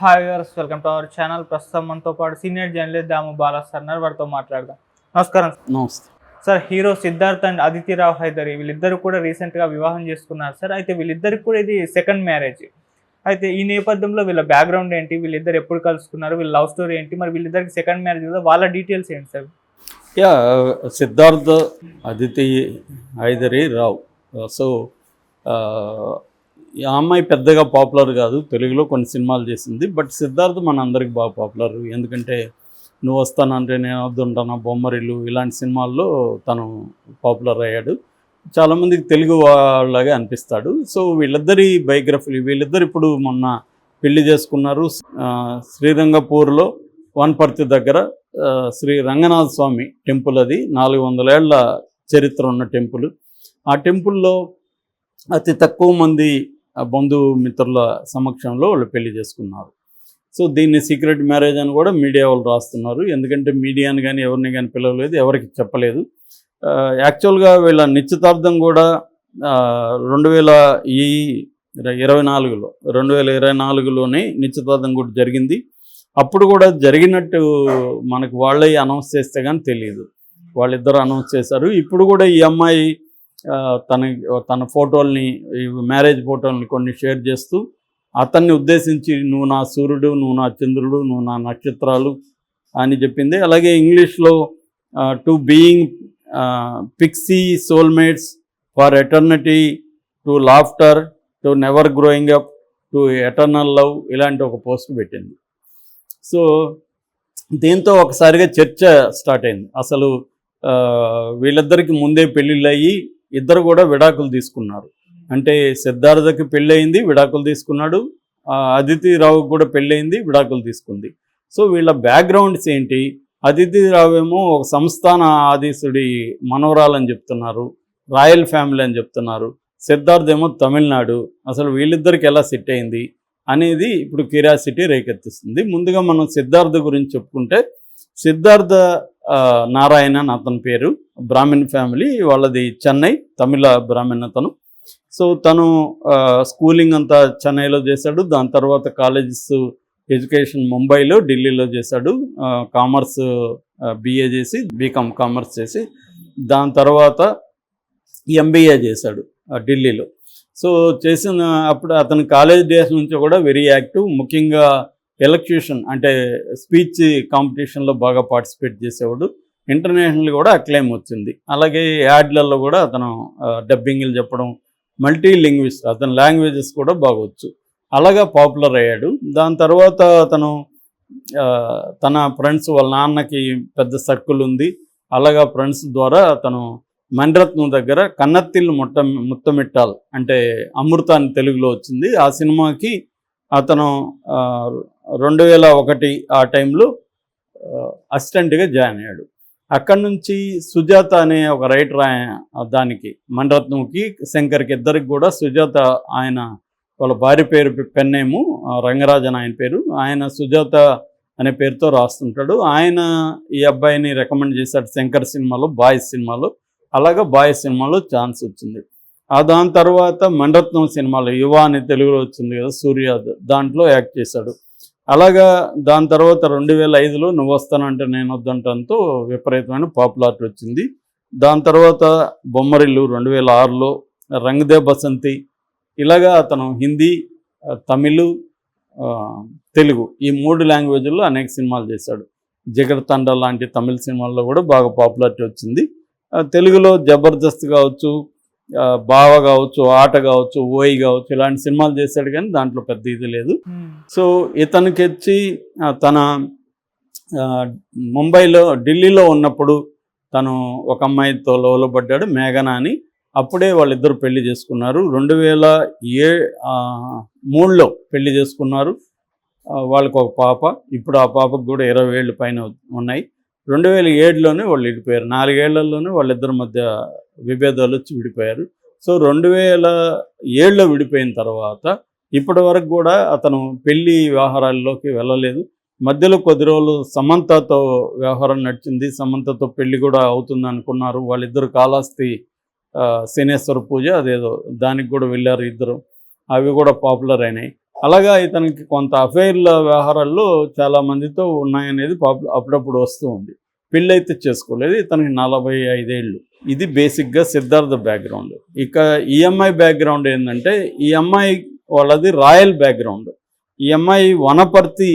Hi viewers, welcome to our channel. ప్రస్తుతం మనతో పాటు సీనియర్ జర్నలిస్ట్ దాము బాలా సార్ ఉన్నారు. వారితో మాట్లాడదాం. నమస్కారం నమస్తే sir. Hero Siddharth and Aditi Rao Hydari వీళ్ళిద్దరు కూడా రీసెంట్గా వివాహం చేసుకున్నారు సార్. అయితే వీళ్ళిద్దరికి కూడా ఇది సెకండ్ మ్యారేజ్. అయితే ఈ నేపథ్యంలో వీళ్ళ బ్యాక్గ్రౌండ్ ఏంటి, వీళ్ళిద్దరు ఎప్పుడు కలుసుకున్నారు, వీళ్ళ లవ్ స్టోరీ ఏంటి, మరి వీళ్ళిద్దరికి సెకండ్ మ్యారేజ్ కదా, వాళ్ళ డీటెయిల్స్ ఏంటి sir? Yeah Siddharth Aditi Hydari Rao. So ఈ అమ్మాయి పెద్దగా పాపులర్ కాదు, తెలుగులో కొన్ని సినిమాలు చేసింది. బట్ సిద్ధార్థ్ మన అందరికి బాగా పాపులర్. ఎందుకంటే నువ్వు వస్తానంటే నేను వద్దుంటాను, బొమ్మరిల్లు ఇలాంటి సినిమాల్లో తను పాపులర్ అయ్యాడు. చాలామందికి తెలుగు వాళ్ళలాగే అనిపిస్తాడు. సో వీళ్ళిద్దరి బయోగ్రఫీలు, వీళ్ళిద్దరు ఇప్పుడు మొన్న పెళ్లి చేసుకున్నారు. శ్రీరంగపూర్లో వనపర్తి దగ్గర శ్రీ రంగనాథ స్వామి టెంపుల్, అది 400 ఏళ్ల చరిత్ర ఉన్న టెంపుల్. ఆ టెంపుల్లో అతి తక్కువ మంది బంధుమిత్రుల సమక్షంలో వాళ్ళు పెళ్లి చేసుకున్నారు. సో దీన్ని సీక్రెట్ మ్యారేజ్ అని కూడా మీడియా వాళ్ళు రాస్తున్నారు. ఎందుకంటే మీడియాని కానీ ఎవరిని కానీ పిలవలేదు, ఎవరికి చెప్పలేదు. యాక్చువల్గా వీళ్ళ నిశ్చితార్థం కూడా 2024లోనే నిశ్చితార్థం కూడా జరిగింది. అప్పుడు కూడా జరిగినట్టు మనకు వాళ్ళే అనౌన్స్ చేస్తే కానీ తెలియదు. వాళ్ళిద్దరు అనౌన్స్ చేశారు. ఇప్పుడు కూడా ఈ అమ్మాయి తన ఫోటోల్ని, మ్యారేజ్ ఫోటోల్ని కొన్ని షేర్ చేస్తూ అతన్ని ఉద్దేశించి నువ్వు నా సూర్యుడు, నువ్వు నా చంద్రుడు, నువ్వు నా నక్షత్రాలు అని చెప్పింది. అలాగే ఇంగ్లీష్లో to being Pixie soulmates for eternity, to laughter, to never growing up, to eternal love, ఇలాంటి ఒక పోస్ట్ పెట్టింది. సో దీంతో ఒకసారిగా చర్చ స్టార్ట్ అయింది. అసలు వీళ్ళిద్దరికి ముందే పెళ్ళిళ్ళు అయ్యి ఇద్దరు కూడా విడాకులు తీసుకున్నారు. అంటే సిద్ధార్థకి పెళ్ళయింది, విడాకులు తీసుకున్నాడు. అదితి రావుకి కూడా పెళ్ళయింది, విడాకులు తీసుకుంది. సో వీళ్ళ బ్యాక్గ్రౌండ్స్ ఏంటి? అదితి రావు ఏమో ఒక సంస్థాన ఆధీశుడి మనవరాలని చెప్తున్నారు, రాయల్ ఫ్యామిలీ అని చెప్తున్నారు. సిద్ధార్థ్ ఏమో తమిళనాడు. అసలు వీళ్ళిద్దరికి ఎలా సెట్ అయింది అనేది ఇప్పుడు క్యూరియాసిటీ రేకెత్తిస్తుంది. ముందుగా మనం సిద్ధార్థ గురించి చెప్పుకుంటే, సిద్ధార్థ నారాయణ అని అతని పేరు. బ్రాహ్మణ్ ఫ్యామిలీ వాళ్ళది, చెన్నై, తమిళ బ్రాహ్మణ్ అతను. సో తను స్కూలింగ్ అంతా చెన్నైలో చేశాడు. దాని తర్వాత కాలేజెస్ ఎడ్యుకేషన్ ముంబైలో, ఢిల్లీలో చేశాడు. కామర్స్ బిఏ చేసి, బీకామ్ కామర్స్ చేసి, దాని తర్వాత ఎంబీఏ చేశాడు ఢిల్లీలో. సో చేసిన అప్పుడు అతను కాలేజ్ డేస్ నుంచి కూడా వెరీ యాక్టివ్. ముఖ్యంగా ఎలక్యూషన్ అంటే స్పీచ్ కాంపిటీషన్లో బాగా పార్టిసిపేట్ చేసేవాడు. ఇంటర్నేషనల్ కూడా అక్లెయిమ్ వచ్చింది. అలాగే యాడ్లలో కూడా అతను డబ్బింగ్లు చెప్పడం, మల్టీ లింగ్విస్ట్, అతని లాంగ్వేజెస్ కూడా బాగొచ్చు. అలాగా పాపులర్ అయ్యాడు. దాని తర్వాత అతను తన ఫ్రెండ్స్, వాళ్ళ నాన్నకి పెద్ద సర్కిల్ ఉంది. అలాగా ఫ్రెండ్స్ ద్వారా అతను మణిరత్నం దగ్గర కన్నత్తిల్లు ముత్తమిట్టాల్ అంటే అమృత అని తెలుగులో వచ్చింది. ఆ సినిమాకి అతను 2001 ఆ టైంలో అసిస్టెంట్గా జాయిన్ అయ్యాడు. అక్కడి నుంచి సుజాత అనే ఒక రైటర్, దానికి మణిరత్నంకి, శంకర్కి ఇద్దరికి కూడా సుజాత, ఆయన వాళ్ళ భార్య పేరు పెన్నేము రంగరాజన్ ఆయన పేరు. ఆయన సుజాత అనే పేరుతో రాస్తుంటాడు. ఆయన ఈ అబ్బాయిని రికమెండ్ చేశాడు శంకర్ సినిమాలో, బాయ్స్ సినిమాలో. అలాగా బాయ్స్ సినిమాలో ఛాన్స్ వచ్చింది. దాని తర్వాత మణిరత్నం సినిమాలో యువ అని తెలుగులో వచ్చింది కదా, సూర్య, దాంట్లో యాక్ట్ చేశాడు. అలాగా దాని తర్వాత 2005లో నువ్వు వస్తానంటే నేను వద్దంటంతో విపరీతమైన పాపులారిటీ వచ్చింది. దాని తర్వాత బొమ్మరిల్లు 2006లో, రంగ్ దే బసంతి, ఇలాగా అతను హిందీ, తమిళ్, తెలుగు ఈ 3 లాంగ్వేజ్ల్లో అనేక సినిమాలు చేశాడు. జిగర్ తండ లాంటి తమిళ సినిమాల్లో కూడా బాగా పాపులారిటీ వచ్చింది. తెలుగులో జబర్దస్త్ కావచ్చు, బావ కావచ్చు, ఆట కావచ్చు, ఓయి కావచ్చు, ఇలాంటి సినిమాలు చేశాడు. కానీ దాంట్లో పెద్ద ఇది లేదు. సో ఇతనికి వచ్చి తన ముంబైలో, ఢిల్లీలో ఉన్నప్పుడు తను ఒక అమ్మాయితో లోబడ్డాడు, మేఘనా అని. అప్పుడే వాళ్ళిద్దరు పెళ్లి చేసుకున్నారు. 2003లో పెళ్లి చేసుకున్నారు. వాళ్ళకు ఒక పాప. ఇప్పుడు ఆ పాపకు కూడా 20 ఏళ్ళు పైన ఉన్నాయి. 2007లోనే వాళ్ళు విడిపోయారు. 4 ఏళ్లలోనే వాళ్ళిద్దరి మధ్య విభేదాలు వచ్చి విడిపోయారు. సో 2007లో విడిపోయిన తర్వాత ఇప్పటి వరకు కూడా అతను పెళ్లి వ్యవహారాల్లోకి వెళ్ళలేదు. మధ్యలో కొద్ది రోజులు సమంతతో వ్యవహారం నడిచింది. సమంతతో పెళ్లి కూడా అవుతుంది అనుకున్నారు. వాళ్ళిద్దరు కాళహస్తి శనేశ్వర పూజ అదేదో దానికి కూడా వెళ్ళారు ఇద్దరు. అవి కూడా పాపులర్ అయినాయి. అలాగా ఇతనికి కొంత అఫైర్ల వ్యవహారాల్లో చాలా మందితో ఉన్నాయనేది అప్పుడప్పుడు వస్తూ ఉంది. పెళ్ళైతే చేసుకోలేదు. ఇతనికి 45 ఏళ్ళు. ఇది బేసిక్గా సిద్ధార్థ బ్యాక్గ్రౌండ్. ఇక ఈ అమ్మాయి బ్యాక్గ్రౌండ్ ఏంటంటే, ఈ అమ్మాయి వాళ్ళది రాయల్ బ్యాక్గ్రౌండ్. ఈ అమ్మాయి వనపర్తి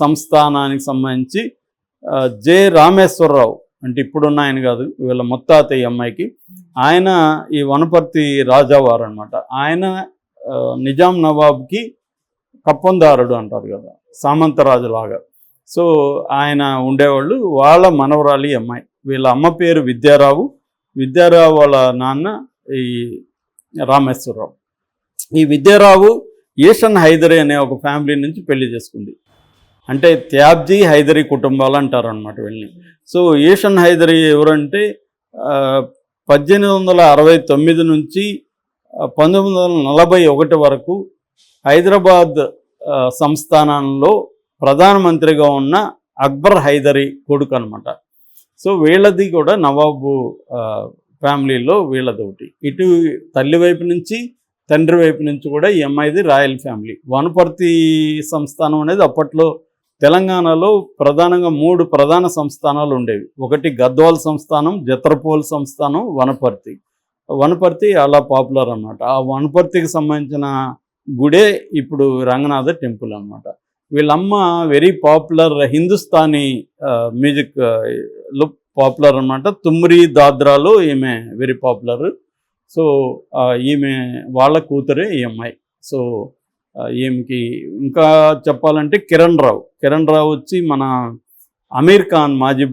సంస్థానానికి సంబంధించి జె రామేశ్వరరావు అంటే ఇప్పుడున్న ఆయన కాదు, వీళ్ళ ముత్తాత ఈ అమ్మాయికి. ఆయన ఈ వనపర్తి రాజావారు అనమాట. ఆయన నిజాం నవాబ్కి కప్పందారుడు అంటారు కదా, సామంతరాజులాగా. సో ఆయన ఉండేవాళ్ళు. వాళ్ళ మనవరాలి అమ్మాయి. వీళ్ళ అమ్మ పేరు విద్యారావు. విద్యారావు వాళ్ళ నాన్న ఈ రామేశ్వరరావు. ఈ విద్యారావు ఈషన్ హైదరీ అనే ఒక ఫ్యామిలీ నుంచి పెళ్లి చేసుకుంది. అంటే త్యాబ్జీ హైదరీ కుటుంబాలు అంటారు అనమాట వీళ్ళని. సో ఈషన్ హైదరీ ఎవరంటే 1869 నుంచి 1941 వరకు హైదరాబాద్ సంస్థానంలో ప్రధానమంత్రిగా ఉన్న అక్బర్ హైదరీ కొడుకు అనమాట. సో వీళ్ళది కూడా నవాబు ఫ్యామిలీలో వీళ్ళది ఒకటి. ఇటు తల్లి వైపు నుంచి తండ్రి వైపు నుంచి కూడా ఈ అమ్మాయిది రాయల్ ఫ్యామిలీ. వనపర్తి సంస్థానం అనేది అప్పట్లో తెలంగాణలో ప్రధానంగా 3 ప్రధాన సంస్థానాలు ఉండేవి. ఒకటి గద్వాల్ సంస్థానం, జత్రపోల్ సంస్థానం, వనపర్తి. వనపర్తి అలా పాపులర్ అన్నమాట. ఆ వనపర్తికి సంబంధించిన గుడే ఇప్పుడు రంగనాథ టెంపుల్ అన్నమాట. వీళ్ళమ్మ వెరీ పాపులర్ హిందుస్థానీ మ్యూజిక్లో పాపులర్ అన్నమాట. తుమ్రి దాద్రాలో ఈమె వెరీ పాపులర్. సో ఈమె వాళ్ళ కూతురే ఈ అమ్మాయి. సో ఈమెకి ఇంకా చెప్పాలంటే కిరణ్ రావు వచ్చి మన అమీర్ ఖాన్ మాజీ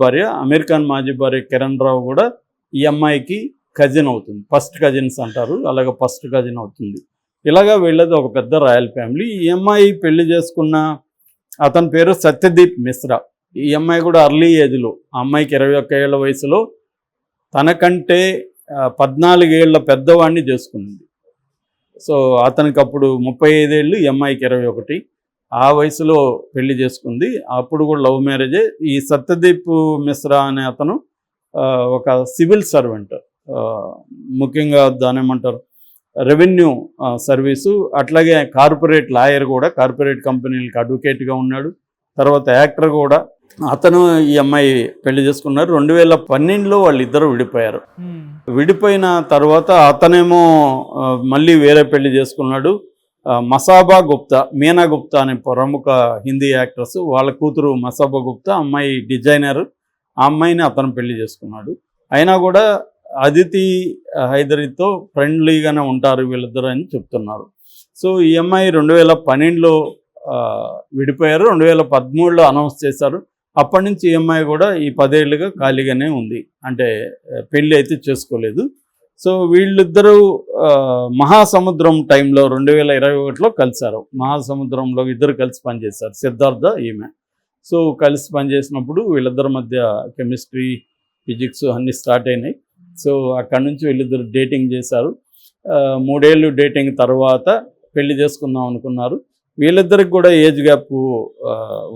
భార్య కిరణ్ రావు కూడా ఈ అమ్మాయికి కజిన్ అవుతుంది. ఫస్ట్ కజిన్స్ అంటారు, అలాగే ఫస్ట్ కజిన్ అవుతుంది. ఇలాగా వీళ్ళది ఒక పెద్ద రాయల్ ఫ్యామిలీ. ఈ అమ్మాయి పెళ్లి చేసుకున్న అతని పేరు సత్యదీప్ మిశ్రా. ఈ అమ్మాయి కూడా అర్లీ ఏజ్లో, ఆ అమ్మాయికి 21 ఏళ్ల వయసులో తనకంటే 14 ఏళ్ల పెద్దవాడిని చేసుకున్నది. సో అతనికి అప్పుడు 35 ఏళ్ళు, ఈ అమ్మాయికి 21. ఆ వయసులో పెళ్లి చేసుకుంది. అప్పుడు కూడా లవ్ మ్యారేజే. ఈ సత్యదీప్ మిశ్రా అనే అతను ఒక సివిల్ సర్వెంట్, ముఖ్యంగా దాని ఏమంటారు రెవెన్యూ సర్వీసు, అట్లాగే కార్పొరేట్ లాయర్ కూడా, కార్పొరేట్ కంపెనీలకు అడ్వకేట్గా ఉన్నాడు. తర్వాత యాక్టర్ కూడా. అతను ఈ అమ్మాయి పెళ్లి చేసుకున్నారు. 2012లో వాళ్ళిద్దరూ విడిపోయారు. విడిపోయిన తర్వాత అతనేమో మళ్ళీ వేరే పెళ్లి చేసుకున్నాడు. మసాబా గుప్తా, మీనా గుప్తా అనే ప్రముఖ హిందీ యాక్ట్రెస్, వాళ్ళ కూతురు మసాబా గుప్తా. అమ్మాయి డిజైనర్. ఆ అమ్మాయిని అతను పెళ్లి చేసుకున్నాడు. అయినా కూడా అదితి హైదరీతో ఫ్రెండ్లీగానే ఉంటారు వీళ్ళిద్దరు అని చెప్తున్నారు. సో ఈ అమ్మాయి 2012లో విడిపోయారు. 2013లో అనౌన్స్ చేశారు. అప్పటి నుంచి ఈ అమ్మాయి కూడా ఈ 10 ఏళ్ళుగా ఖాళీగానే ఉంది. అంటే పెళ్ళి అయితే చేసుకోలేదు. సో వీళ్ళిద్దరూ మహాసముద్రం టైంలో 2021లో కలిశారు. మహాసముద్రంలో ఇద్దరు కలిసి పనిచేశారు, సిద్ధార్థ ఈమె. సో కలిసి పనిచేసినప్పుడు వీళ్ళిద్దరి మధ్య కెమిస్ట్రీ, ఫిజిక్స్ అన్నీ స్టార్ట్ అయినాయి. సో అక్కడి నుంచి వీళ్ళిద్దరు డేటింగ్ చేశారు. 3 ఏళ్ళు డేటింగ్ తర్వాత పెళ్లి చేసుకుందాం అనుకున్నారు. వీళ్ళిద్దరికి కూడా ఏజ్ గ్యాప్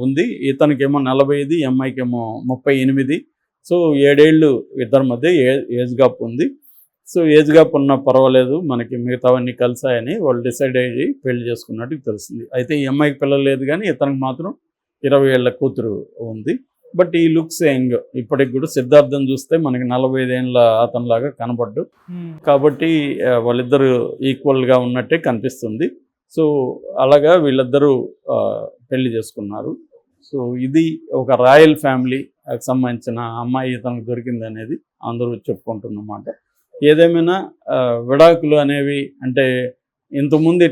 ఉంది. ఇతనికేమో 45, ఈ అమ్మాయికేమో 38. సో 7 ఏళ్ళు ఇద్దరి మధ్య ఏజ్ గ్యాప్ ఉంది. సో ఏజ్ గ్యాప్ ఉన్నా పర్వాలేదు, మనకి మిగతావన్నీ కలిసాయని వాళ్ళు డిసైడ్ అయ్యి పెళ్లి చేసుకున్నట్టు తెలిసింది. అయితే ఈ అమ్మాయికి పిల్లలు లేదు, కానీ ఇతనికి మాత్రం 20 ఏళ్ల కూతురు ఉంది. బట్ ఈ లుక్స్ యంగ్. ఇప్పటికి కూడా సిద్ధార్థం చూస్తే మనకి 45 ఏళ్ళ అతనిలాగా కనపడ్డు. కాబట్టి వాళ్ళిద్దరూ ఈక్వల్గా ఉన్నట్టే కనిపిస్తుంది. సో అలాగా వీళ్ళిద్దరూ పెళ్లి చేసుకున్నారు. సో ఇది ఒక రాయల్ ఫ్యామిలీకి సంబంధించిన అమ్మాయి తనకు దొరికింది అనేది అందరూ చెప్పుకుంటున్నమాట. ఏదేమైనా విడాకులు అనేవి అంటే ఇంతకుముందు